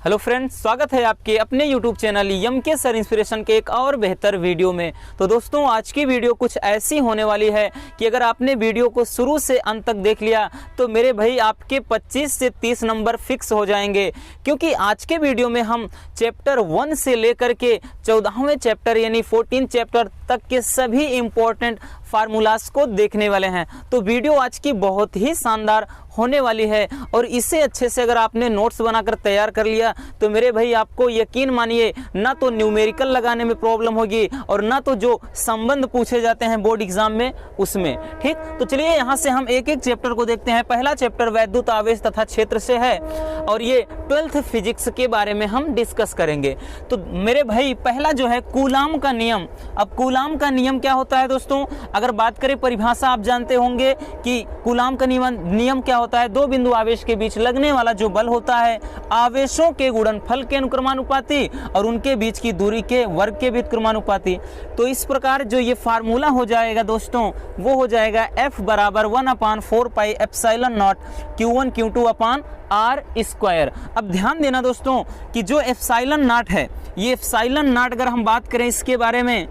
Hello friends, स्वागत है आपके अपने यूट्यूब चैनल यम के सर इंस्पिरेशन के एक और बेहतर वीडियो में। तो दोस्तों, आज की वीडियो कुछ ऐसी होने वाली है कि अगर आपने वीडियो को शुरू से अंत तक देख लिया तो मेरे भाई आपके 25 से 30 नंबर फिक्स हो जाएंगे, क्योंकि आज के वीडियो में हम चैप्टर 1 से लेकर के 14वें चैप्टर यानी 14 चैप्टर तक के सभी इंपॉर्टेंट फार्मूलास को देखने वाले हैं। तो वीडियो आज की बहुत ही शानदार होने वाली है और इसे अच्छे से अगर आपने नोट्स बनाकर तैयार कर लिया तो मेरे भाई आपको यकीन मानिए ना तो न्यूमेरिकल लगाने में प्रॉब्लम होगी और ना तो जो संबंध पूछे जाते हैं बोर्ड एग्जाम में उसमें। ठीक, तो चलिए यहाँ से हम एक एक चैप्टर को देखते हैं। पहला चैप्टर वैद्युत आवेश तथा क्षेत्र से है और ये 12th फिजिक्स के बारे में हम डिस्कस करेंगे। तो मेरे भाई पहला जो है कूलाम का नियम। अब कूलाम का नियम क्या होता है दोस्तों? अगर बात करें परिभाषा, आप जानते होंगे कि कूलाम का नियम क्या होता है? दो बिंदु आवेश के बीच लगने वाला जो बल होता है आवेशों के गुणनफल के अनुक्रमानुपाती और उनके बीच की दूरी के वर्ग के व्युत्क्रमानुपाती। तो इस प्रकार जो ये फार्मूला हो जाएगा दोस्तों वो हो जाएगा F बराबर 1/4 pi epsilon not Q1 Q2 upon R square. अब ध्यान देना दोस्तों कि जो एप्सिलॉन नॉट है, ये एप्सिलॉन नॉट अगर हम बात करें इसके बारे में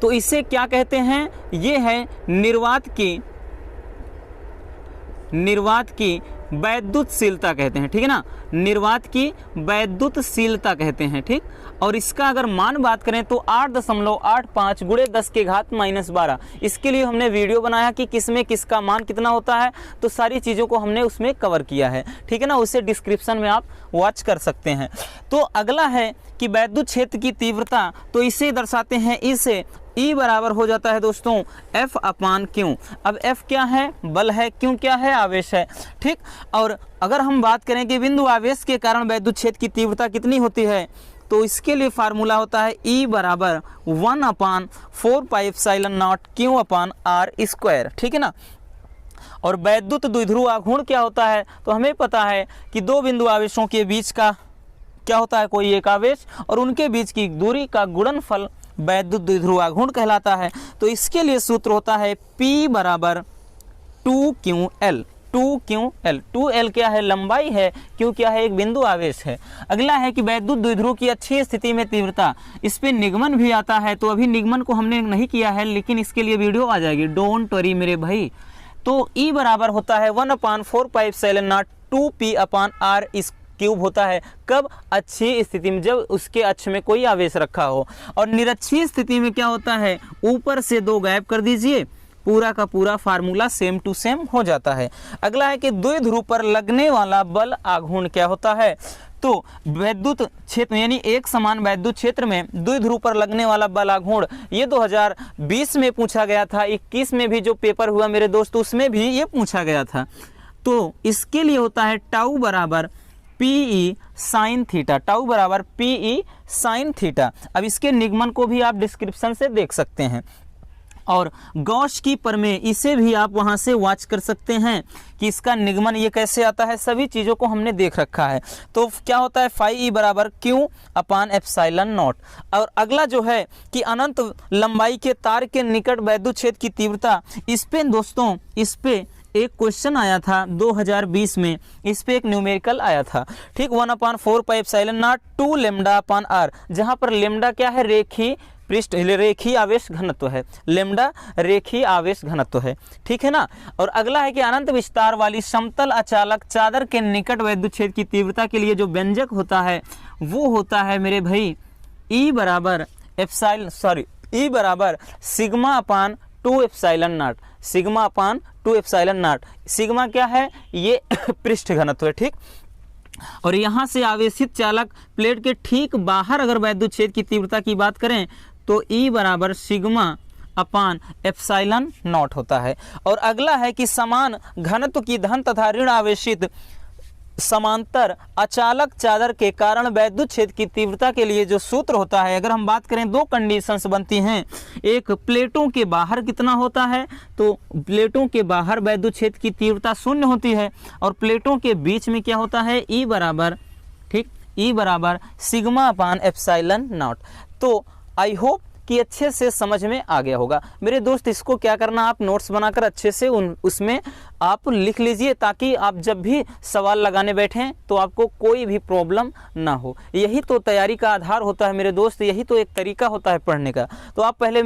तो इसे क्या कहते हैं? ये है निर्वात की वैद्युतशीलता कहते हैं। ठीक है ना, निर्वात की वैद्युतशीलता कहते हैं। ठीक, और इसका अगर मान बात करें तो 8.85 गुणे 10 के घात -12। इसके लिए हमने वीडियो बनाया कि किसमें किसका मान कितना होता है, तो सारी चीज़ों को हमने उसमें कवर किया है। ठीक है ना, उसे डिस्क्रिप्शन में आप वॉच कर सकते हैं। तो अगला है कि वैद्युत क्षेत्र की तीव्रता, तो इसे दर्शाते हैं इसे E बराबर हो जाता है दोस्तों F अपान Q। अब F क्या है? बल है। Q क्या है? आवेश है। ठीक, और अगर हम बात करें कि बिंदु आवेश के कारण वैद्युत क्षेत्र की तीव्रता कितनी होती है तो इसके लिए फार्मूला होता है E बराबर 1/4 pi epsilon not Q upon R square. ठीक है ना, और वैद्युत द्विध्रुव आघूर्ण क्या होता है? तो हमें पता है कि दो बिंदु आवेशों के बीच का क्या होता है? कोई एक आवेश और उनके बीच की दूरी का गुणनफल वैद्युत द्विध्रुव आघूर्ण कहलाता है। तो इसके लिए सूत्र होता है P बराबर 2QL। 2L क्या है? लंबाई है। Q क्या है? एक बिंदु आवेश है। अगला है कि वैद्युत द्विध्रुव की अच्छी स्थिति में तीव्रता, इस पे निगमन भी आता है। तो अभी निगमन को हमने नहीं किया है लेकिन इसके लिए वीडियो आ जाएगी, डोंट वरी मेरे भाई। तो E बराबर होता है 1/4 pi epsilon not 2P upon R cube होता है। कब? अच्छी स्थिति में, जब उसके अक्ष में कोई आवेश रखा हो। और निरक्षीय स्थिति में क्या होता है? ऊपर से 2 गायब कर दीजिए, पूरा का पूरा फार्मूला सेम टू सेम हो जाता है। अगला है कि द्विध्रुव पर लगने वाला बल आघूर्ण क्या होता है? तो वैद्युत क्षेत्र यानी एक समान वैद्युत क्षेत्र में द्विध्रुव पर लगने वाला बल आघूर्ण, ये 2020 में पूछा गया था। 21 में भी जो पेपर हुआ मेरे दोस्त उसमें भी ये पूछा गया था। तो इसके लिए होता है टाउ बराबर PE साइन थीटा। टाउ बराबर PE साइन थीटा। अब इसके निगमन को भी आप डिस्क्रिप्शन से देख सकते हैं। और गॉस की प्रमेय, इसे भी आप वहां से वॉच कर सकते हैं कि इसका निगमन ये कैसे आता है। सभी चीज़ों को हमने देख रखा है। तो क्या होता है? phi E बराबर Q अपान एप्सिलॉन नॉट। और अगला जो है कि अनंत लंबाई के तार के निकट वैद्युत क्षेत्र की तीव्रता, इस पे दोस्तों इस पे एक क्वेश्चन आया था 2020 में, इस पे एक न्यूमेरिकल आया था। ठीक, 1/4 pi epsilon not 2 lambda upon R, जहां पर लेम्डा क्या है? रेखीय आवेश घनत्व है। लेम्डा रेखीय आवेश घनत्व है। ठीक है ना। और अगला है कि अनंत विस्तार वाली समतल अचालक चादर के निकट वैद्युत क्षेत्र की तीव्रता के लिए जो व्यंजक होता है वो होता है मेरे भाई E बराबर sigma upon 2 epsilon not. Sigma upon 2 epsilon not. Sigma क्या है? ये पृष्ठ घनत्व है। ठीक, और यहाँ से आवेशित चालक प्लेट के ठीक बाहर अगर वैद्युत क्षेत्र की तीव्रता की बात करें तो E बराबर सिग्मा अपान एप्सिलॉन नॉट होता है। और अगला है कि समान घनत्व की धन तथा ऋण आवेशित समांतर अचालक चादर के कारण वैद्युत क्षेत्र की तीव्रता के लिए जो सूत्र होता है, अगर हम बात करें 2 कंडीशंस बनती हैं। एक, प्लेटों के बाहर कितना होता है? तो प्लेटों के बाहर वैद्युत क्षेत्र की तीव्रता 0 होती है। और प्लेटों के बीच में क्या होता है? E बराबर, ठीक, E बराबर सिग्मा अपान एप्सिलॉन नॉट। तो आई होप कि अच्छे से समझ में आ गया होगा। मेरे दोस्त इसको क्या करना, आप नोट्स बनाकर अच्छे से उसमें आप लिख लीजिए, ताकि आप जब भी सवाल लगाने बैठें तो आपको कोई भी प्रॉब्लम ना हो। यही तो तैयारी का आधार होता है मेरे दोस्त, यही तो एक तरीका होता है पढ़ने का। तो आप पहले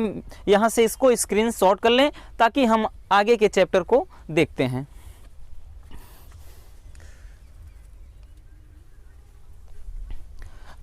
यहाँ से इसको स्क्रीनशॉट कर लें ताकि हम आगे के चैप्टर को देखते हैं।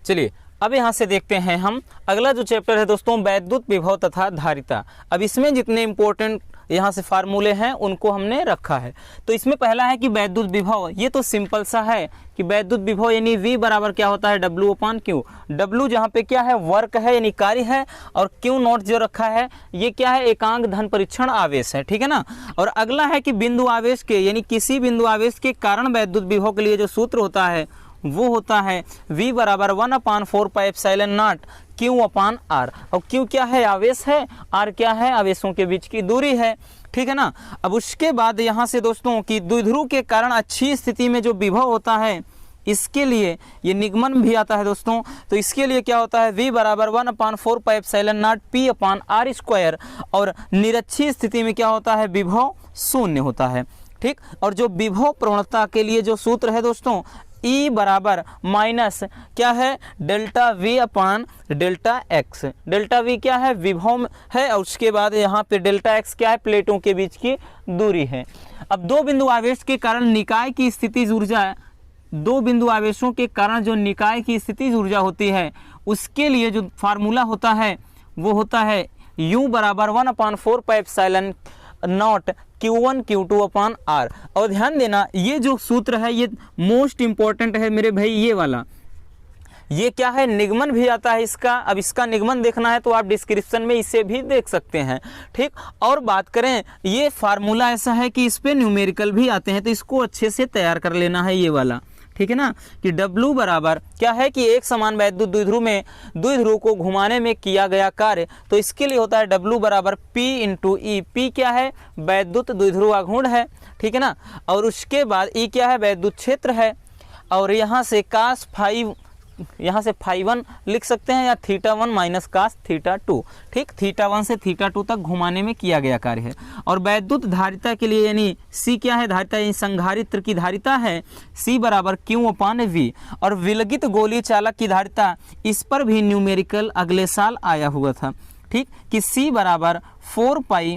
चलिए अब यहाँ से देखते हैं हम अगला जो चैप्टर है दोस्तों, वैद्युत विभव तथा धारिता। अब इसमें जितने इंपॉर्टेंट यहाँ से फार्मूले हैं उनको हमने रखा है। तो इसमें पहला है कि वैद्युत विभव, ये तो सिंपल सा है कि वैद्युत विभव यानी V बराबर क्या होता है W/Q। W जहाँ पे क्या है, वर्क है यानी कार्य है, और Q नॉट जो रखा है ये क्या है, एकांक धन परीक्षण आवेश है, ठीक है ना। और अगला है कि बिंदु आवेश के यानी किसी बिंदु आवेश के कारण वैद्युत विभव के लिए जो सूत्र होता है वो होता है V बराबर 1/4πε0 Q/R। और Q क्या है, आवेश है, R क्या है, आवेशों के बीच की दूरी है, ठीक है ना। अब उसके बाद यहाँ से दोस्तों कि द्विध्रुव के कारण अच्छी स्थिति में जो विभव होता है इसके लिए ये निगमन भी आता है दोस्तों। तो इसके लिए क्या होता है, V बराबर 1/4πε0 P/R²। और निरक्षी स्थिति में क्या होता है, विभव शून्य होता है, ठीक। और जो विभव प्रवणता के लिए जो सूत्र है दोस्तों, E बराबर माइनस क्या है, डेल्टा V/डेल्टा x। डेल्टा V क्या है, विभव है, और उसके बाद यहाँ पे डेल्टा x क्या है, प्लेटों के बीच की दूरी है। अब दो बिंदु आवेश के कारण निकाय की स्थितिज ऊर्जा, दो बिंदु आवेशों के कारण जो निकाय की स्थितिज ऊर्जा होती है उसके लिए जो फार्मूला होता है वो होता है U बराबर 1/4πε0 Q1 Q2/R। और ध्यान देना ये जो सूत्र है ये मोस्ट इंपॉर्टेंट है मेरे भाई, ये वाला, ये क्या है, निगमन भी आता है इसका। अब इसका निगमन देखना है तो आप डिस्क्रिप्शन में इसे भी देख सकते हैं, ठीक। और बात करें, ये फार्मूला ऐसा है कि इस पे न्यूमेरिकल भी आते हैं, तो इसको अच्छे से तैयार कर लेना है ये वाला, ठीक है ना। कि W बराबर क्या है कि एक समान वैद्युत द्विध्रुव में द्विध्रुव को घुमाने में किया गया कार्य, तो इसके लिए होता है W बराबर P/E। P क्या है, वैद्युत द्विध्रुव आघूर्ण है, ठीक है ना। और उसके बाद E क्या है, वैद्युत क्षेत्र है। और यहाँ से cos फाइव, यहाँ से φ1 लिख सकते हैं, या θ1 माइनस cos θ2, ठीक। θ1 से θ2 तक घुमाने में किया गया कार्य है। और वैद्युत धारिता के लिए यानी C क्या है, धारिता यानी संधारित्र की धारिता है, C बराबर Q/V। और विलगित गोलीय चालक की धारिता, इस पर भी न्यूमेरिकल अगले साल आया हुआ था, ठीक। कि C बराबर 4πε0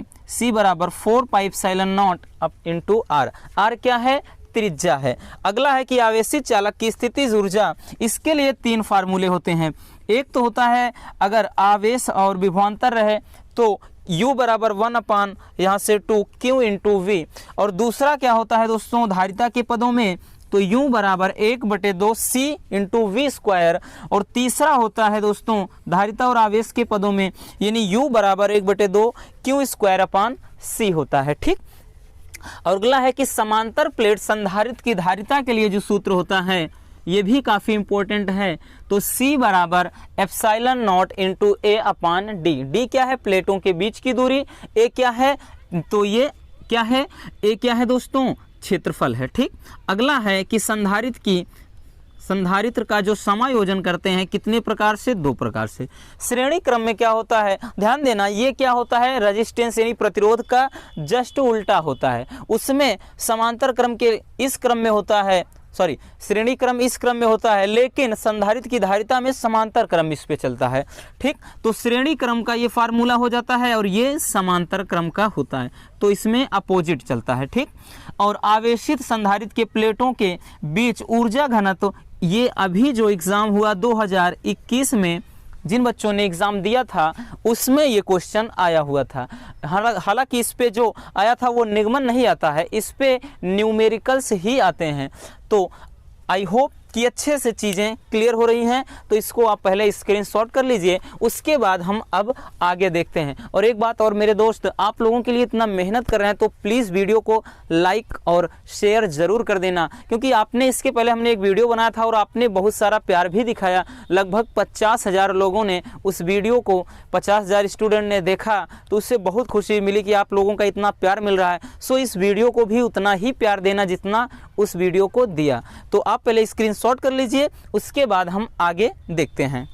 × R क्या है, त्रिज्या है। अगला है कि आवेशित चालक की स्थितिज ऊर्जा, इसके लिए तीन फार्मूले होते हैं। एक तो होता है अगर आवेश और विभवांतर रहे तो U बराबर 1 यहाँ से 2 Q × V। और दूसरा क्या होता है दोस्तों, धारिता के पदों में तो U बराबर 1/2 C × V²। और तीसरा होता है दोस्तों धारिता और आवेश के पदों में, यानी U बराबर 1/2 Q² C होता है, ठीक। और अगला है कि समांतर प्लेट संधारित्र की धारिता के लिए जो सूत्र होता है ये भी काफ़ी इंपॉर्टेंट है। तो C बराबर ε0 × A/D। D क्या है, प्लेटों के बीच की दूरी, A क्या है, तो ये क्या है, A क्या है दोस्तों, क्षेत्रफल है, ठीक। अगला है कि संधारित्र का जो समायोजन करते हैं कितने प्रकार से, दो प्रकार से। श्रेणी क्रम में क्या होता है, ध्यान देना, ये क्या होता है, रेजिस्टेंस यानी प्रतिरोध का जस्ट उल्टा होता है। उसमें समांतर क्रम के इस क्रम में होता है, सॉरी श्रेणी क्रम इस क्रम में होता है, लेकिन संधारित्र की धारिता में समांतर क्रम इस पे चलता है, ठीक। तो श्रेणी क्रम का ये फार्मूला हो जाता है और ये समांतर क्रम का होता है, तो इसमें अपोजिट चलता है, ठीक। और आवेशित संधारित्र के प्लेटों के बीच ऊर्जा घनत्व, ये अभी जो एग्ज़ाम हुआ 2021 में, जिन बच्चों ने एग्ज़ाम दिया था उसमें ये क्वेश्चन आया हुआ था। हालांकि इस पे जो आया था वो निगमन नहीं आता है, इस पे न्यूमेरिकल्स ही आते हैं। तो आई होप कि अच्छे से चीज़ें क्लियर हो रही हैं, तो इसको आप पहले स्क्रीनशॉट कर लीजिए, उसके बाद हम अब आगे देखते हैं। और एक बात और मेरे दोस्त, आप लोगों के लिए इतना मेहनत कर रहे हैं तो प्लीज़ वीडियो को लाइक और शेयर ज़रूर कर देना, क्योंकि आपने इसके पहले हमने एक वीडियो बनाया था और आपने बहुत सारा प्यार भी दिखाया। लगभग 50,000 लोगों ने उस वीडियो को, 50,000 स्टूडेंट ने देखा, तो उससे बहुत खुशी मिली कि आप लोगों का इतना प्यार मिल रहा है। सो इस वीडियो को भी उतना ही प्यार देना जितना उस वीडियो को दिया। तो आप पहले स्क्रीनशॉट कर लीजिए, उसके बाद हम आगे देखते हैं।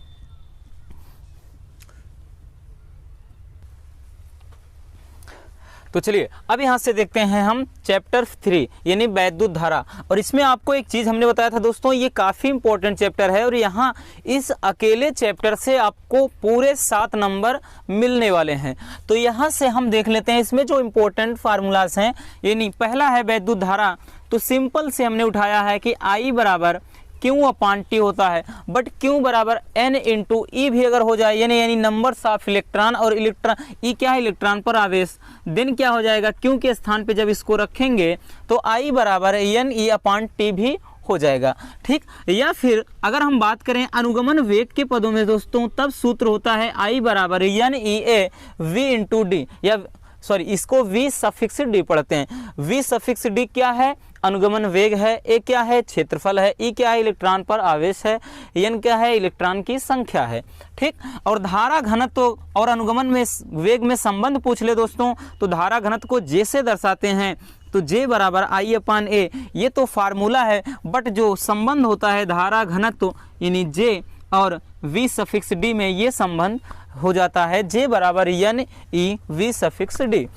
तो चलिए अब यहाँ से देखते हैं हम चैप्टर 3 यानी वैद्युत धारा। और इसमें आपको एक चीज़ हमने बताया था दोस्तों, ये काफ़ी इंपॉर्टेंट चैप्टर है और यहाँ इस अकेले चैप्टर से आपको पूरे 7 नंबर मिलने वाले हैं। तो यहाँ से हम देख लेते हैं इसमें जो इंपॉर्टेंट फार्मूलाज हैं। यानी पहला है वैद्युत धारा, तो सिंपल से हमने उठाया है कि I बराबर Q अपान T होता है, बट Q बराबर N इंटू ई भी अगर हो जाए यानी नंबर्स ऑफ इलेक्ट्रॉन, और इलेक्ट्रॉन ई क्या है, इलेक्ट्रॉन पर आवेश, देन क्या हो जाएगा, Q के स्थान पे जब इसको रखेंगे तो I बराबर N E अपान T भी हो जाएगा। ठीक, या फिर अगर हम बात करें अनुगमन वेग के पदों में दोस्तों, तब सूत्र होता है I बराबर N E A V into D, या सॉरी इसको V सफिक्स डी पढ़ते हैं। V सफिक्स डी क्या है, अनुगमन वेग है, ए क्या है, क्षेत्रफल है, ई क्या है, इलेक्ट्रॉन पर आवेश है, एन क्या है, इलेक्ट्रॉन की संख्या है। ठीक, और धारा घनत्व और अनुगमन में वेग में संबंध पूछ ले दोस्तों, तो धारा घनत्व को जे से दर्शाते हैं, तो जे बराबर I अपान ए, ये तो फार्मूला है, बट जो संबंध होता है धारा घनत्व यानी जे और V सफिक्स डी में, ये संबंध हो जाता है जे बराबर N E V suffix D.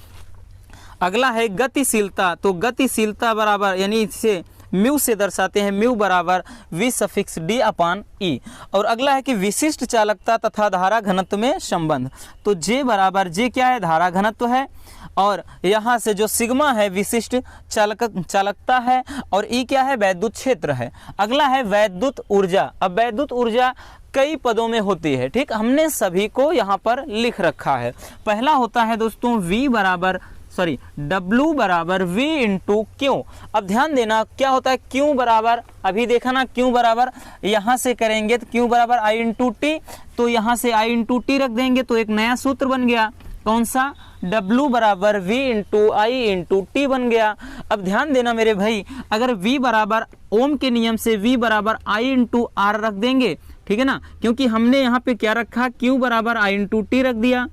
अगला है गतिशीलता, तो गतिशीलता बराबर यानी इसे म्यू से दर्शाते हैं, म्यू बराबर V सफिक्स डी अपान ई। और अगला है कि विशिष्ट चालकता तथा धारा घनत्व में संबंध, तो जे बराबर, जे क्या है, धारा घनत्व है, और यहाँ से जो सिग्मा है विशिष्ट चालकता है, और ई क्या है, वैद्युत क्षेत्र है। अगला है वैद्युत ऊर्जा। अब वैद्युत ऊर्जा कई पदों में होती है। ठीक, हमने सभी को यहाँ पर लिख रखा है। पहला होता है दोस्तों W बराबर V इंटू क्यू। अब ध्यान देना क्या होता है, Q बराबर, अभी देखा ना, Q बराबर यहाँ से करेंगे तो Q बराबर I इंटू टी, तो यहाँ से I इंटू टी रख देंगे तो एक नया सूत्र बन गया, कौन सा, W बराबर V into I into T बन गया। अब ध्यान देना मेरे भाई, अगर V बराबर ओम के नियम से V बराबर I इंटू आर रख देंगे, ठीक है ना, क्योंकि हमने यहाँ पे क्या रखा, Q बराबर I इंटू टी रख दिया,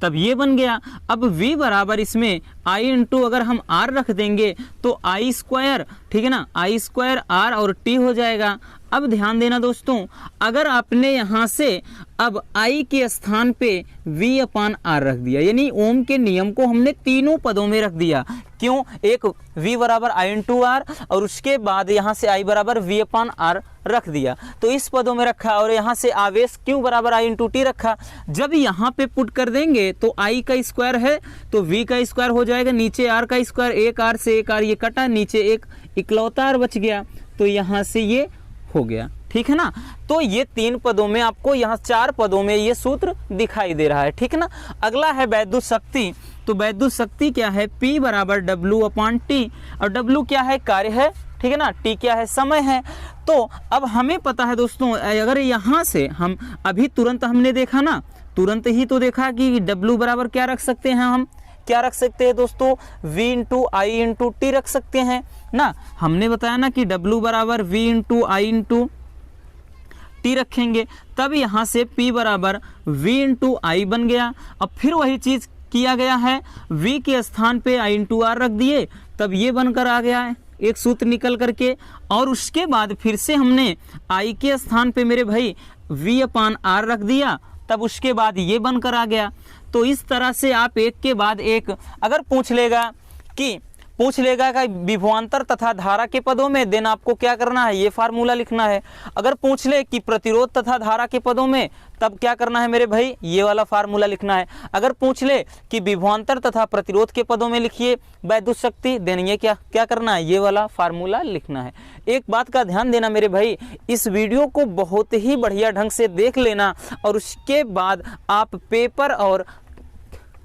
तब ये बन गया। अब V बराबर इसमें I इंटू अगर हम R रख देंगे तो I स्क्वायर, ठीक है ना, I स्क्वायर R और T हो जाएगा। अब ध्यान देना दोस्तों, अगर आपने यहाँ से अब I के स्थान पे V अपान R रख दिया, यानी ओम के नियम को हमने तीनों पदों में रख दिया। क्यों, एक V बराबर I इंटू आर और उसके बाद यहाँ से I बराबर V अपान R रख दिया, तो इस पदों में रखा, और यहाँ से आवेश Q बराबर I इंटू टी रखा। जब यहाँ पे पुट कर देंगे तो I का स्क्वायर है तो V का स्क्वायर हो जाएगा, नीचे R का स्क्वायर, एक R से एक R ये कटा, नीचे एक इकलौता R बच गया, तो यहाँ से ये हो गया। ठीक है ना, तो ये 3 पदों में आपको, यहाँ 4 पदों में ये सूत्र दिखाई दे रहा है। ठीक है ना, अगला है वैद्युत शक्ति। तो वैद्युत शक्ति क्या है, P बराबर W अपान टी, और W क्या है, कार्य है, ठीक है ना, T क्या है, समय है। तो अब हमें पता है दोस्तों, अगर यहाँ से हम अभी तुरंत हमने देखा ना, तुरंत ही तो देखा कि W बराबर क्या रख सकते हैं, हम क्या रख सकते हैं दोस्तों, V into I into T रख सकते हैं ना। हमने बताया ना कि W बराबर V into I into T रखेंगे, तब यहाँ से P बराबर V इंटू I बन गया। अब फिर वही चीज़ किया गया है, V के स्थान पे I इंटू आर रख दिए, तब ये बनकर आ गया है एक सूत्र निकल करके, और उसके बाद फिर से हमने I के स्थान पे मेरे भाई V अपान आर रख दिया, तब उसके बाद ये बनकर आ गया। तो इस तरह से आप एक के बाद एक, अगर पूछ लेगा कि विभवांतर तथा धारा के पदों में, देन आपको क्या करना है, ये फार्मूला लिखना है। अगर पूछ ले कि प्रतिरोध तथा धारा के पदों में, तब क्या करना है मेरे भाई, ये वाला फार्मूला लिखना है। अगर पूछ ले कि विभवांतर तथा प्रतिरोध के पदों में लिखिए वैद्युत शक्ति, देन ये क्या करना है, ये वाला फार्मूला लिखना है। एक बात का ध्यान देना मेरे भाई, इस वीडियो को बहुत ही बढ़िया ढंग से देख लेना, और उसके बाद आप पेपर और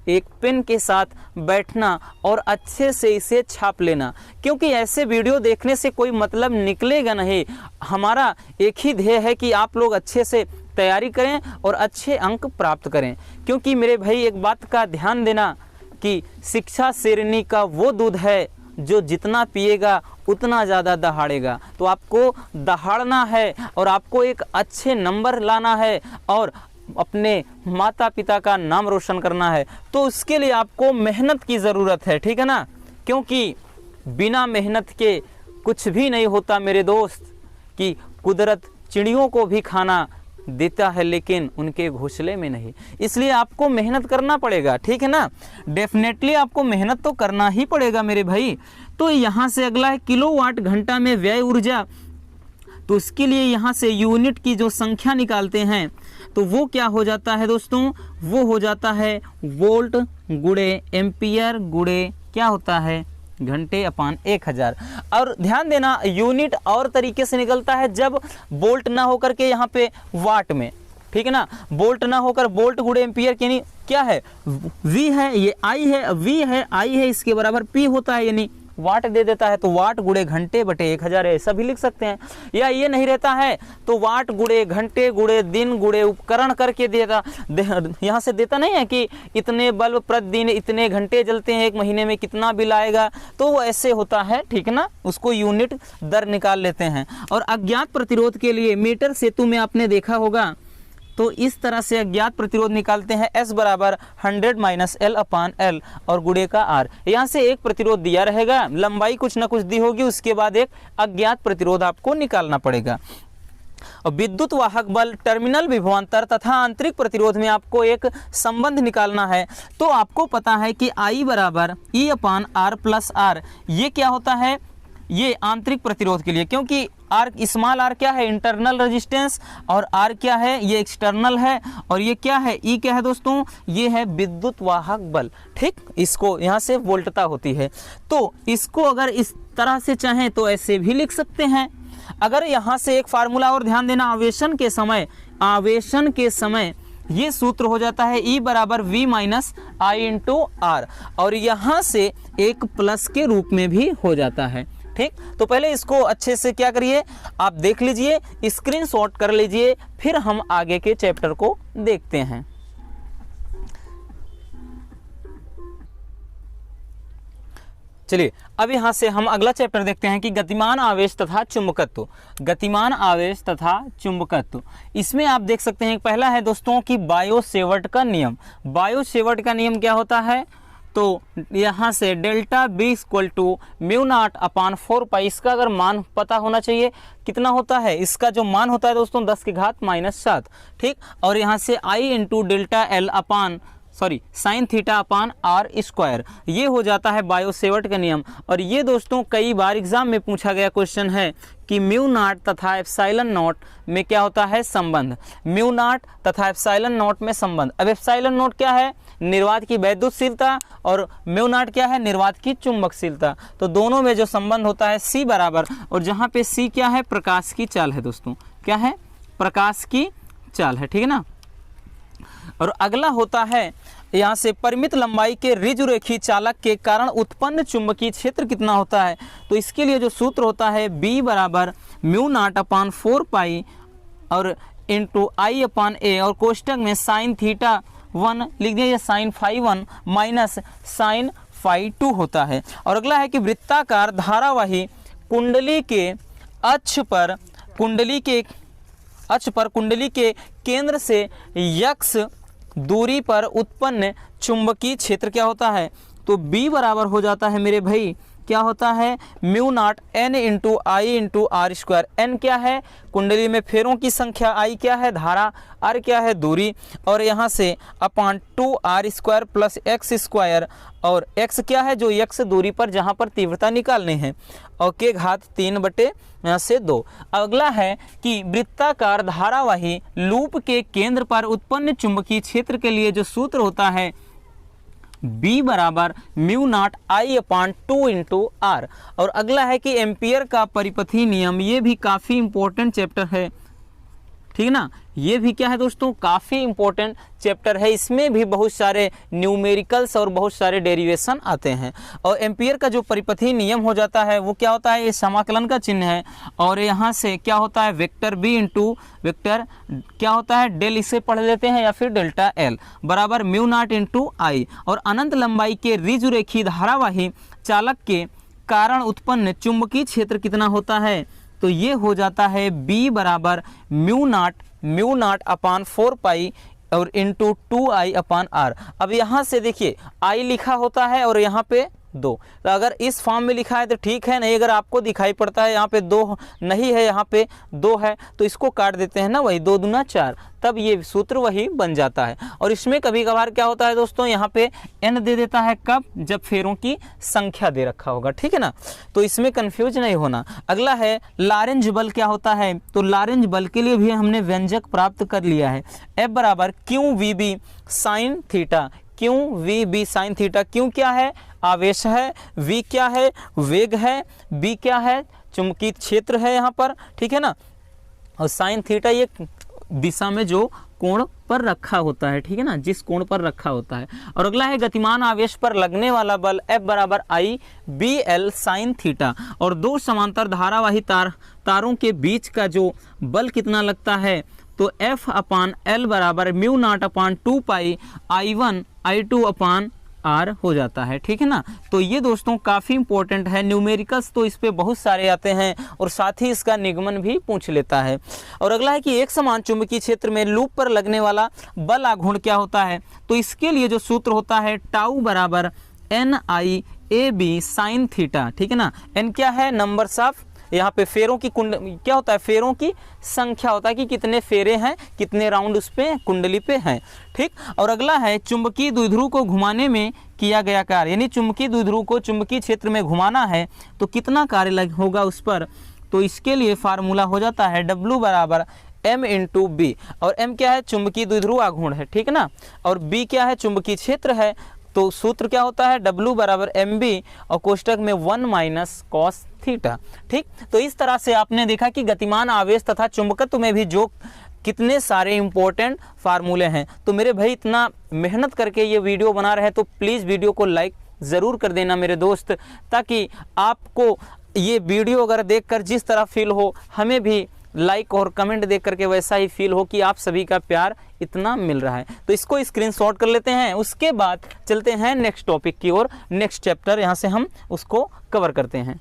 एक पेन के साथ बैठना और अच्छे से इसे छाप लेना, क्योंकि ऐसे वीडियो देखने से कोई मतलब निकलेगा नहीं। हमारा एक ही ध्येय है कि आप लोग अच्छे से तैयारी करें और अच्छे अंक प्राप्त करें। क्योंकि मेरे भाई एक बात का ध्यान देना कि शिक्षा शेरनी का वो दूध है जो जितना पिएगा उतना ज़्यादा दहाड़ेगा। तो आपको दहाड़ना है और आपको एक अच्छे नंबर लाना है और अपने माता पिता का नाम रोशन करना है, तो उसके लिए आपको मेहनत की ज़रूरत है। ठीक है ना, क्योंकि बिना मेहनत के कुछ भी नहीं होता मेरे दोस्त। कि कुदरत चिड़ियों को भी खाना देता है लेकिन उनके घोंसले में नहीं। इसलिए आपको मेहनत करना पड़ेगा, ठीक है ना, डेफिनेटली आपको मेहनत तो करना ही पड़ेगा मेरे भाई। तो यहाँ से अगला है किलोवाट घंटा में व्यय ऊर्जा। तो इसके लिए यहाँ से यूनिट की जो संख्या निकालते हैं तो वो क्या हो जाता है दोस्तों, वो हो जाता है वोल्ट गुणे एम्पियर गुणे क्या होता है घंटे अपान 1000। और ध्यान देना यूनिट और तरीके से निकलता है जब वोल्ट ना होकर के यहाँ पे वाट में, ठीक है ना, वोल्ट ना होकर वोल्ट गुणे एम्पियर यानी क्या है वी है, ये आई है, वी है, आई है, इसके बराबर पी होता है यानी वाट दे देता है तो वाट गुणे घंटे बटे 1000 ऐसा भी लिख सकते हैं। या ये नहीं रहता है तो वाट गुणे घंटे गुणे दिन गुणे उपकरण करके देता, यहाँ से देता नहीं है कि इतने बल्ब प्रतिदिन इतने घंटे जलते हैं, एक महीने में कितना बिल आएगा, तो वो ऐसे होता है, ठीक है ना, उसको यूनिट दर निकाल लेते हैं। और अज्ञात प्रतिरोध के लिए मीटर सेतु में आपने देखा होगा तो इस तरह से अज्ञात प्रतिरोध निकालते हैं S बराबर 100 माइनस L अपान L और गुणे का R। यहाँ से एक प्रतिरोध दिया रहेगा, लंबाई कुछ ना कुछ दी होगी, उसके बाद एक अज्ञात प्रतिरोध आपको निकालना पड़ेगा। और विद्युत वाहक बल टर्मिनल विभवांतर तथा आंतरिक प्रतिरोध में आपको एक संबंध निकालना है। तो आपको पता है कि I बराबर E अपान R प्लस R, ये क्या होता है, ये आंतरिक प्रतिरोध के लिए, क्योंकि आर स्मॉल आर क्या है इंटरनल रेजिस्टेंस और आर क्या है ये एक्सटर्नल है, और ये क्या है ई क्या है दोस्तों, ये है विद्युत वाहक बल, ठीक, इसको यहाँ से वोल्टता होती है। तो इसको अगर इस तरह से चाहें तो ऐसे भी लिख सकते हैं। अगर यहाँ से एक फार्मूला और ध्यान देना, आवेशन के समय ये सूत्र हो जाता है E बराबर V minus I into R, और यहाँ से एक प्लस के रूप में भी हो जाता है, ठीक। तो पहले इसको अच्छे से क्या करिए, आप देख लीजिए, स्क्रीनशॉट कर लीजिए, फिर हम आगे के चैप्टर को देखते हैं। चलिए अब यहाँ से हम अगला चैप्टर देखते हैं कि गतिमान आवेश तथा चुंबकत्व। गतिमान आवेश तथा चुंबकत्व, इसमें आप देख सकते हैं पहला है दोस्तों कि बायो-सेवर्ट का नियम। बायो-सेवर्ट का नियम क्या होता है, तो यहाँ से delta B equal to mu not upon 4 pi, इसका अगर मान पता होना चाहिए कितना होता है, इसका जो मान होता है दोस्तों 10 की घात -7, ठीक। और यहाँ से I into delta L upon sine theta upon R square, ये हो जाता है बायो-सेवर्ट का नियम। और ये दोस्तों कई बार एग्जाम में पूछा गया क्वेश्चन है कि म्यू नॉट तथा एप्सिलॉन नॉट में क्या होता है संबंध, म्यू नॉट तथा एप्सिलॉन नॉट में संबंध। अब एप्सिलॉन नॉट क्या है, निर्वात की वैद्युतशीलता, और म्यू नॉट क्या है, निर्वात की चुंबकशीलता। तो दोनों में जो संबंध होता है C बराबर, और जहाँ पे C क्या है, प्रकाश की चाल है दोस्तों, क्या है, प्रकाश की चाल है, ठीक है ना। और अगला होता है यहाँ से परिमित लंबाई के ऋजुरेखी चालक के कारण उत्पन्न चुंबकीय क्षेत्र कितना होता है। तो इसके लिए जो सूत्र होता है B बराबर म्यू नॉट अपान 4 पाई और इंटू आई अपान ए, और कोष्टक में साइन थीटा 1 लिख दिया, sine phi 1 minus sine phi 2 होता है। और अगला है कि वृत्ताकार धारावाही कुंडली के अक्ष पर कुंडली के केंद्र से x दूरी पर उत्पन्न चुंबकीय क्षेत्र क्या होता है, तो B बराबर हो जाता है मेरे भाई, क्या होता है, mu not N into I into R square. N क्या है, कुंडली में फेरों की संख्या, I क्या है धारा, R क्या है दूरी, और यहाँ से अपान 2r square plus x square, और x क्या है जो x दूरी पर जहाँ पर तीव्रता निकालनी है, और के घात 3 बटे यहाँ से 2। अगला है कि वृत्ताकार धारावाही लूप के केंद्र पर उत्पन्न चुंबकीय क्षेत्र के लिए जो सूत्र होता है B बराबर mu not I upon 2 into R. और अगला है कि एम्पियर का परिपथी नियम, ये भी काफ़ी इंपॉर्टेंट चैप्टर है, ठीक है ना, ये भी क्या है दोस्तों, काफ़ी इंपॉर्टेंट चैप्टर है। इसमें भी बहुत सारे न्यूमेरिकल्स और बहुत सारे डेरिवेशन आते हैं। और एम्पियर का जो परिपथी नियम हो जाता है वो क्या होता है, ये समाकलन का चिन्ह है, और यहाँ से क्या होता है वेक्टर बी इंटू वेक्टर क्या होता है डेल, इसे पढ़ लेते हैं, या फिर डेल्टा एल बराबर म्यू नॉट इंटू आई। और अनंत लंबाई के ऋजुरेखी धारावाही चालक के कारण उत्पन्न चुंबकीय क्षेत्र कितना होता है, तो ये हो जाता है B बराबर म्यू नॉट अपान 4 पाई और इंटू 2i अपान आर। अब यहाँ से देखिए I लिखा होता है और यहाँ पे 2। तो अगर इस फॉर्म में लिखा है तो ठीक है, नहीं अगर आपको दिखाई पड़ता है यहाँ पे 2 नहीं है, यहाँ पे 2 है, तो इसको काट देते हैं ना, वही 2 दूना 4, तब ये सूत्र वही बन जाता है। और इसमें कभी कभार क्या होता है दोस्तों, यहाँ पे n दे देता है, कब, जब फेरों की संख्या दे रखा होगा, ठीक है ना, तो इसमें कंफ्यूज नहीं होना। अगला है लॉरेंज बल क्या होता है, तो लॉरेंज बल के लिए भी हमने व्यंजक प्राप्त कर लिया है, F बराबर Q V B sine theta, Q V B sine theta. Q क्या है, आवेश है, वी क्या है, वेग है, बी क्या है, चुंबकीय क्षेत्र है यहाँ पर, ठीक है ना, और साइन थीटा ये दिशा में जो कोण पर रखा होता है, ठीक है ना, जिस कोण पर रखा होता है। और अगला है गतिमान आवेश पर लगने वाला बल F बराबर आई बी एल साइन थीटा। और दो समांतर धारावाही तारों के बीच का जो बल कितना लगता है, तो F अपान एल बराबर mu not upon 2 pi I1 I2 upon R हो जाता है, ठीक है ना। तो ये दोस्तों काफ़ी इंपॉर्टेंट है, न्यूमेरिकल्स तो इस पे बहुत सारे आते हैं और साथ ही इसका निगमन भी पूछ लेता है। और अगला है कि एक समान चुंबकीय क्षेत्र में लूप पर लगने वाला बल आघूर्ण क्या होता है, तो इसके लिए जो सूत्र होता है टाउ बराबर N I A B sine theta, ठीक है ना। एन क्या है, नंबर्स ऑफ, यहाँ पे फेरों की क्या होता है, फेरों की संख्या होता है कि कितने फेरे हैं, कितने राउंड उस पे कुंडली पे हैं, ठीक। और अगला है चुंबकीय द्विध्रुव को घुमाने में किया गया कार्य, यानी चुंबकीय द्विध्रुव को चुंबकीय क्षेत्र में घुमाना है तो कितना कार्य होगा उस पर, तो इसके लिए फार्मूला हो जाता है W बराबर M इंटू बी। और M क्या है, चुंबकीय द्विध्रुव आघूर्ण है, ठीक है ना, और B क्या है, चुंबकीय क्षेत्र है। तो सूत्र क्या होता है, W बराबर MB और कोष्टक में 1 माइनस कॉस थीटा, ठीक। तो इस तरह से आपने देखा कि गतिमान आवेश तथा चुंबकत्व में भी जो कितने सारे इंपॉर्टेंट फार्मूले हैं। तो मेरे भाई इतना मेहनत करके ये वीडियो बना रहे हैं तो प्लीज़ वीडियो को लाइक ज़रूर कर देना मेरे दोस्त, ताकि आपको ये वीडियो अगर देखकर जिस तरह फील हो, हमें भी लाइक और कमेंट देख करके वैसा ही फील हो कि आप सभी का प्यार इतना मिल रहा है। तो इसको स्क्रीनशॉट कर लेते हैं, उसके बाद चलते हैं नेक्स्ट टॉपिक की ओर, नेक्स्ट चैप्टर यहाँ से हम उसको कवर करते हैं।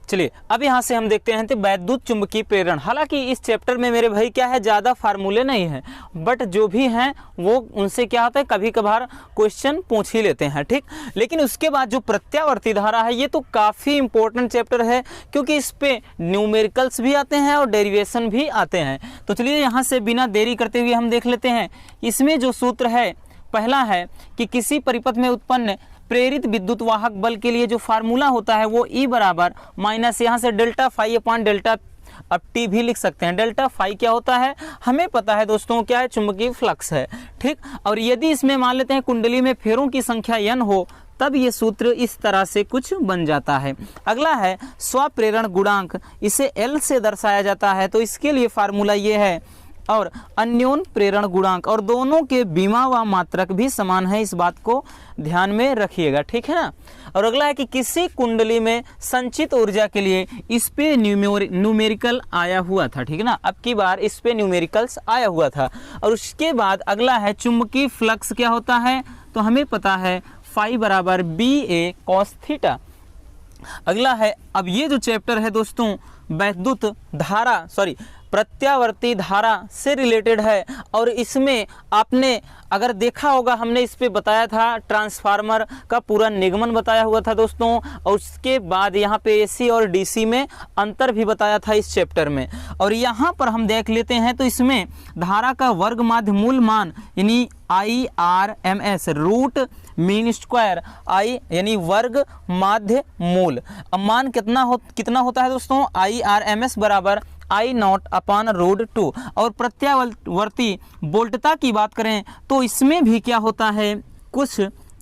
चलिए अब यहाँ से हम देखते हैं तो वैद्युत चुंबकीय प्रेरण। हालांकि इस चैप्टर में मेरे भाई क्या है, ज़्यादा फार्मूले नहीं है, बट जो भी हैं वो उनसे क्या होता है, कभी कभार क्वेश्चन पूछ ही लेते हैं, ठीक। लेकिन उसके बाद जो प्रत्यावर्ती धारा है, ये तो काफ़ी इंपॉर्टेंट चैप्टर है, क्योंकि इस पे न्यूमेरिकल्स भी आते हैं और डेरिवेशन भी आते हैं। तो चलिए यहाँ से बिना देरी करते हुए हम देख लेते हैं। इसमें जो सूत्र है, पहला है कि किसी परिपथ में उत्पन्न प्रेरित विद्युत वाहक बल के लिए जो फार्मूला होता है वो E बराबर माइनस यहाँ से डेल्टा फाई अपान डेल्टा, अब टी भी लिख सकते हैं। डेल्टा फाई क्या होता है, हमें पता है दोस्तों, क्या है, चुंबकीय फ्लक्स है, ठीक। और यदि इसमें मान लेते हैं कुंडली में फेरों की संख्या n हो, तब ये सूत्र इस तरह से कुछ बन जाता है। अगला है स्वप्रेरण गुणांक, इसे L से दर्शाया जाता है, तो इसके लिए फार्मूला ये है। और अन्योन प्रेरण गुणांक, और दोनों के बीमा व मात्रक भी समान है, इस बात को ध्यान में रखिएगा, ठीक है ना। और अगला है कि किसी कुंडली में संचित ऊर्जा के लिए इस पे न्यूमेरिकल आया हुआ था, ठीक है ना, अब की बार इस पे न्यूमेरिकल्स आया हुआ था। और उसके बाद अगला है चुंबकीय फ्लक्स क्या होता है, तो हमें पता है फाई बराबर BA कॉस थीटा। अगला है, अब ये जो चैप्टर है दोस्तों वैद्युत धारा, प्रत्यावर्ती धारा से रिलेटेड है। और इसमें आपने अगर देखा होगा, हमने इस पे बताया था, ट्रांसफार्मर का पूरा निगमन बताया हुआ था दोस्तों, और उसके बाद यहाँ पे AC और DC में अंतर भी बताया था इस चैप्टर में। और यहाँ पर हम देख लेते हैं तो इसमें धारा का वर्ग माध्य मूल मान यानी IRMS root mean square, I यानी वर्ग माध्य मूल, अब मान कितना होता है दोस्तों, IRMS बराबर I नॉट अपान रूट 2। और प्रत्यावर्ती वोल्टता की बात करें तो इसमें भी क्या होता है, कुछ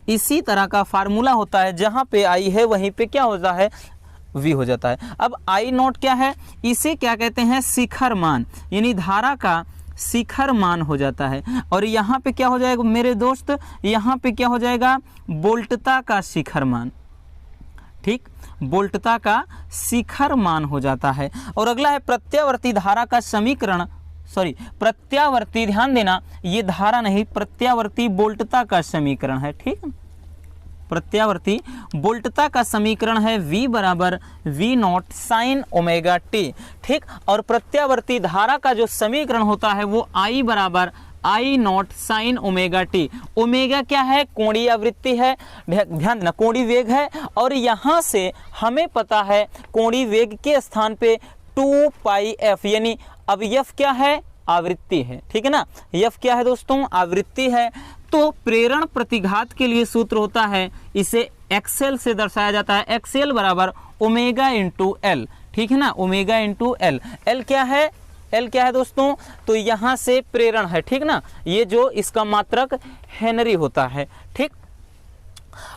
इसी तरह का फार्मूला होता है, जहाँ पे I है वहीं पे क्या होता है, V हो जाता है। अब I नॉट क्या है, इसे क्या कहते हैं, शिखर मान, यानी धारा का शिखर मान हो जाता है। और यहाँ पे क्या हो जाएगा मेरे दोस्त, यहाँ पे क्या हो जाएगा, वोल्टता का शिखर मान, ठीक, वोल्टता का शिखर मान हो जाता है। और अगला है प्रत्यावर्ती धारा का समीकरण, प्रत्यावर्ती, ध्यान देना, ये धारा नहीं, प्रत्यावर्ती वोल्टता का समीकरण है, ठीक। प्रत्यावर्ती वोल्टता का समीकरण है V बराबर V not sine omega t, ठीक। और प्रत्यावर्ती धारा का जो समीकरण होता है वो I बराबर I not sine omega T. Omega क्या है? कोणीय आवृत्ति है, ध्यान देना, कोणीय वेग है। और यहाँ से हमें पता है कोणीय वेग के स्थान पे 2 पाई एफ, यानी अब एफ क्या है? आवृत्ति है, ठीक है ना। एफ क्या है दोस्तों? आवृत्ति है। तो प्रेरण प्रतिघात के लिए सूत्र होता है, इसे एक्सएल से दर्शाया जाता है, एक्सएल बराबर ओमेगा इंटू एल, ठीक है ना, ओमेगा इंटू एल। एल क्या है? एल क्या है दोस्तों? तो यहाँ से प्रेरण है, ठीक ना, ये जो इसका मात्रक हेनरी होता है, ठीक।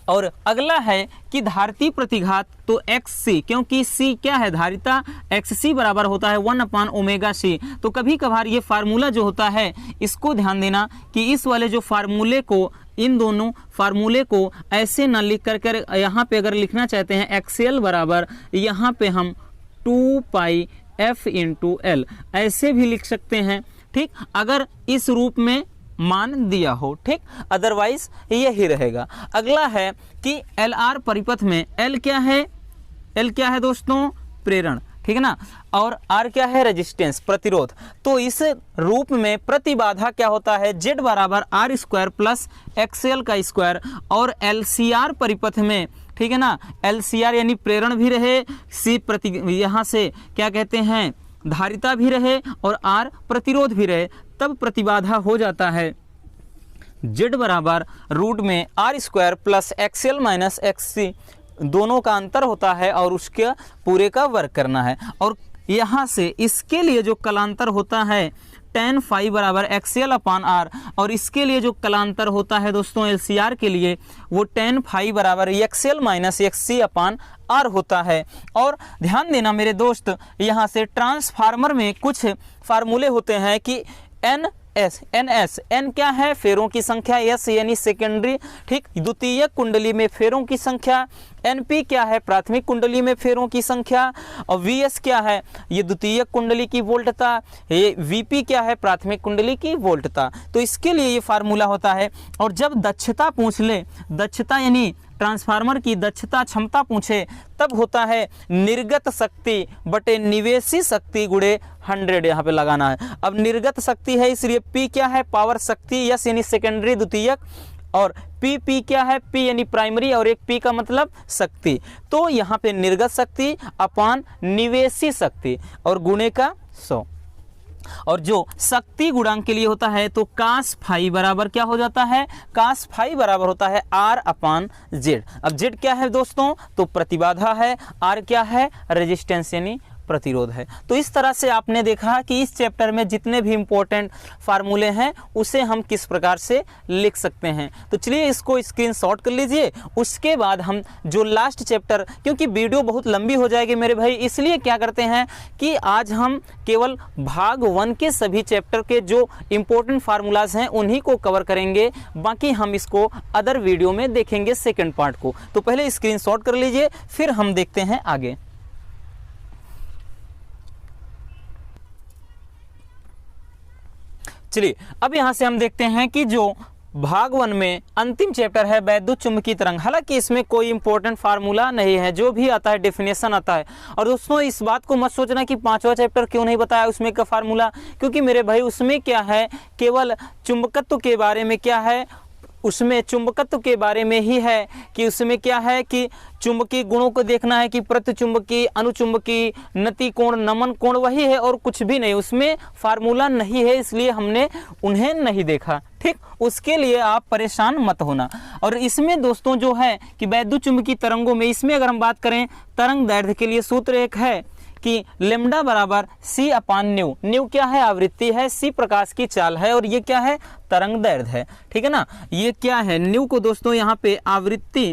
और अगला है कि धारिती प्रतिघात, तो एक्स सी, क्योंकि सी क्या है? धारिता, एक्स सी बराबर होता है 1/ओमेगा-सी। तो कभी कभार ये फार्मूला जो होता है, इसको ध्यान देना कि इस वाले जो फार्मूले को, इन दोनों फार्मूले को ऐसे न लिख कर यहाँ पे अगर लिखना चाहते हैं एक्सएल बराबर, यहाँ पे हम 2 पाई एफ इंटू एल ऐसे भी लिख सकते हैं, ठीक, अगर इस रूप में मान दिया हो, ठीक, अदरवाइज यही रहेगा। अगला है कि एल आर परिपथ में एल क्या है? एल क्या है दोस्तों? प्रेरण, ठीक है ना, और आर क्या है? रेजिस्टेंस, प्रतिरोध। तो इस रूप में प्रतिबाधा क्या होता है? जेड बराबर आर स्क्वायर प्लस एक्सएल का स्क्वायर। और एल सी आर परिपथ में, ठीक है ना, एल सी आर यानी प्रेरण भी रहे, सी प्रति, यहाँ से क्या कहते हैं? धारिता भी रहे, और आर प्रतिरोध भी रहे, तब प्रतिबाधा हो जाता है जेड बराबर रूट में R square plus XL minus XC, दोनों का अंतर होता है और उसके पूरे का वर्ग करना है। और यहाँ से इसके लिए जो कलांतर होता है tan फाई बराबर एक्सएल अपान आर, और इसके लिए जो कलांतर होता है दोस्तों एलसीआर के लिए, वो tan फाई बराबर XL minus XC upon R होता है। और ध्यान देना मेरे दोस्त, यहाँ से ट्रांसफार्मर में कुछ फार्मूले होते हैं कि एन क्या है? फेरों की संख्या, एस यानी सेकेंडरी, ठीक, द्वितीय कुंडली में फेरों की संख्या, एनपी क्या है? प्राथमिक कुंडली में फेरों की संख्या, और वीएस क्या है? ये द्वितीय कुंडली की वोल्टता, ये वीपी क्या है? प्राथमिक कुंडली की वोल्टता। तो इसके लिए ये फार्मूला होता है। और जब दक्षता पूछ ले, दक्षता यानी ट्रांसफार्मर की दक्षता, क्षमता पूछे, तब होता है निर्गत शक्ति बटे निवेशी शक्ति गुणे 100, यहाँ पे लगाना है। अब निर्गत शक्ति है इसलिए P क्या है? पावर शक्ति, यस यानी सेकेंडरी द्वितीयक, और P क्या है? P यानी प्राइमरी, और एक P का मतलब शक्ति। तो यहाँ पे निर्गत शक्ति अपान निवेशी शक्ति और गुणे का 100। और जो शक्ति गुणांक के लिए होता है तो कास फाई बराबर क्या हो जाता है? कास फाई बराबर होता है आर अपान जेड। अब जेड क्या है दोस्तों? तो प्रतिबाधा है, आर क्या है? रेजिस्टेंस यानी प्रतिरोध है। तो इस तरह से आपने देखा कि इस चैप्टर में जितने भी इंपॉर्टेंट फार्मूले हैं उसे हम किस प्रकार से लिख सकते हैं। तो चलिए इसको स्क्रीनशॉट कर लीजिए। उसके बाद हम जो लास्ट चैप्टर, क्योंकि वीडियो बहुत लंबी हो जाएगी मेरे भाई, इसलिए क्या करते हैं कि आज हम केवल भाग 1 के सभी चैप्टर के जो इंपॉर्टेंट फार्मूलाज हैं उन्हीं को कवर करेंगे, बाकी हम इसको अदर वीडियो में देखेंगे सेकेंड पार्ट को। तो पहले स्क्रीनशॉट कर लीजिए, फिर हम देखते हैं आगे। चलिए अब यहां से हम देखते हैं कि जो भाग 1 में अंतिम चैप्टर है वैद्युत चुंबकीय तरंग, हालांकि इसमें कोई इंपॉर्टेंट फार्मूला नहीं है, जो भी आता है डेफिनेशन आता है। और दोस्तों इस बात को मत सोचना कि 5वां चैप्टर क्यों नहीं बताया उसमें का फार्मूला, क्योंकि मेरे भाई उसमें क्या है, केवल चुंबकत्व के बारे में क्या है, उसमें चुंबकत्व के बारे में ही है कि उसमें क्या है कि चुंबकीय गुणों को देखना है कि प्रतिचुंबकीय, अनुचुंबकीय, नति कोण, नमन कोण, वही है और कुछ भी नहीं, उसमें फार्मूला नहीं है, इसलिए हमने उन्हें नहीं देखा। ठीक, उसके लिए आप परेशान मत होना। और इसमें दोस्तों जो है कि वैद्युत चुंबकीय तरंगों में, इसमें अगर हम बात करें तरंग दैर्ध्य के लिए सूत्र एक है कि लेमडा बराबर सी अपान न्यू। न्यू क्या है? आवृत्ति है, सी प्रकाश की चाल है, और ये क्या है? तरंग दैर्ध्य है। ठीक है ना, ये क्या है? न्यू को दोस्तों यहाँ पे आवृत्ति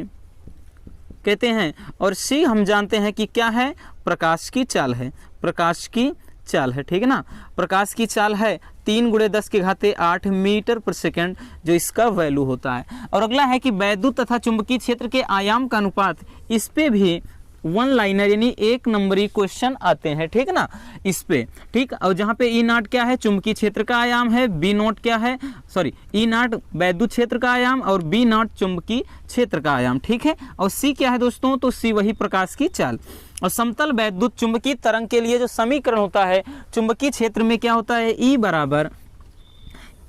कहते हैं, और सी हम जानते हैं कि क्या है? प्रकाश की चाल है, प्रकाश की चाल है। ठीक है ना, प्रकाश की चाल है 3 × 10⁸ मीटर पर सेकेंड, जो इसका वैल्यू होता है। और अगला है कि वैद्युत तथा चुंबकीय क्षेत्र के आयाम का अनुपात, इस पे भी 1 लाइनर यानी 1 नंबरी क्वेश्चन आते हैं। ठीक है ना, इस पे। ठीक, और जहाँ पे ई नॉट क्या है? चुंबकीय क्षेत्र का आयाम है, बी नॉट क्या है? सॉरी, ई नॉट वैद्युत क्षेत्र का आयाम और बी नॉट चुंबकीय क्षेत्र का आयाम। ठीक है, और सी क्या है दोस्तों? तो सी वही प्रकाश की चाल। और समतल वैद्युत चुंबकीय तरंग के लिए जो समीकरण होता है चुंबकीय क्षेत्र में क्या होता है? ई बराबर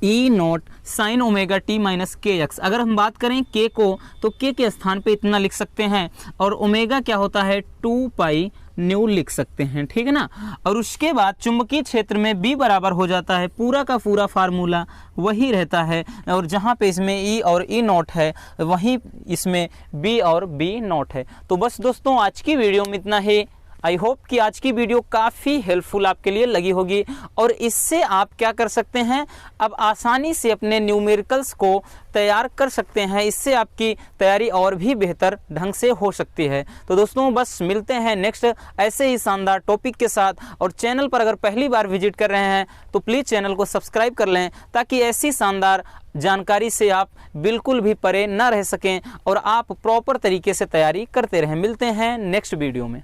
E not sine omega T minus K X. अगर हम बात करें के को तो के स्थान पे इतना लिख सकते हैं और ओमेगा क्या होता है 2 पाई न्यू लिख सकते हैं, ठीक है ना। और उसके बाद चुंबकीय क्षेत्र में B बराबर हो जाता है, पूरा का पूरा फार्मूला वही रहता है, और जहाँ पे इसमें E और E नॉट है वहीं इसमें B और B नॉट है। तो बस दोस्तों आज की वीडियो में इतना ही। आई होप कि आज की वीडियो काफ़ी हेल्पफुल आपके लिए लगी होगी और इससे आप क्या कर सकते हैं, अब आसानी से अपने न्यूमेरिकल्स को तैयार कर सकते हैं। इससे आपकी तैयारी और भी बेहतर ढंग से हो सकती है। तो दोस्तों बस मिलते हैं नेक्स्ट ऐसे ही शानदार टॉपिक के साथ, और चैनल पर अगर पहली बार विजिट कर रहे हैं तो प्लीज़ चैनल को सब्सक्राइब कर लें ताकि ऐसी शानदार जानकारी से आप बिल्कुल भी परे न रह सकें और आप प्रॉपर तरीके से तैयारी करते रहें। मिलते हैं नेक्स्ट वीडियो में।